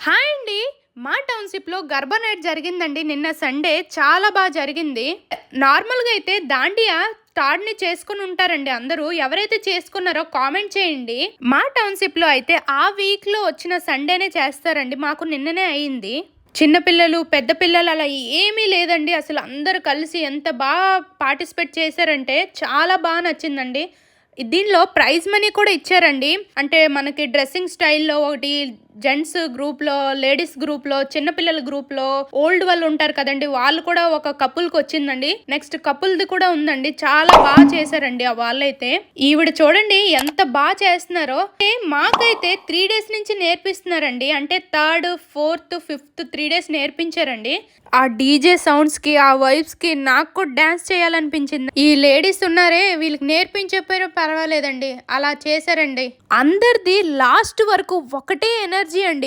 Hi అండి. మా టౌన్‌షిప్‌లో garba night జరిగిందండి నిన్న సండే. చాలా జరిగింది. నార్మల్‌గా అయితే దాండియా థర్డ్‌ని చేసుకొని ఉంటారండి అందరూ. ఎవరైతే చేసుకున్నారో కామెంట్ చేయండి. మా టౌన్‌షిప్‌లో అయితే ఆ వీక్‌లో వచ్చిన సండేనే చేస్తారండి. మాకు నిన్ననే అయింది. చిన్న పిల్లలు, పెద్ద పిల్లలు అలా ఏమీ లేదండి. అసలు అందరూ కలిసి ఎంత పార్టిసిపేట్ చేశారంటే చాలా నచ్చిందండి. దీనిలో ప్రైజ్ మనీ కూడా ఇచ్చారండి. అంటే మనకి డ్రెస్సింగ్ స్టైల్‌లో ఒకటి, జెంట్స్ గ్రూప్‌లో, లేడీస్ గ్రూప్‌లో, చిన్నపిల్లల గ్రూప్‌లో, ఓల్డ్ వాళ్ళు ఉంటారు కదండీ! వాళ్ళు కూడా ఒక కపుల్‌కి వచ్చిందండి. నెక్స్ట్ కపుల్‌ది కూడా ఉందండి. చాలా చేశారండి ఆ వాళ్ళైతే. ఈవిడ చూడండి ఎంత చేస్తున్నారో. మాకైతే 3 డేస్ నుంచి నేర్పిస్తున్నారండి. అంటే థర్డ్, ఫోర్త్, ఫిఫ్త్ 3 డేస్ నేర్పించారండి. ఆ డీజే సౌండ్స్ కి, ఆ వైబ్స్ కి నాకు కూడా డాన్స్ చేయాలనిపించింది. ఈ లేడీస్ ఉన్నారే వీళ్ళకి నేర్పించకపోయినా పర్వాలేదండి. అలా చేశారండి. అందరిది లాస్ట్ వరకు ఒకటే ఎనర్జీ అండి.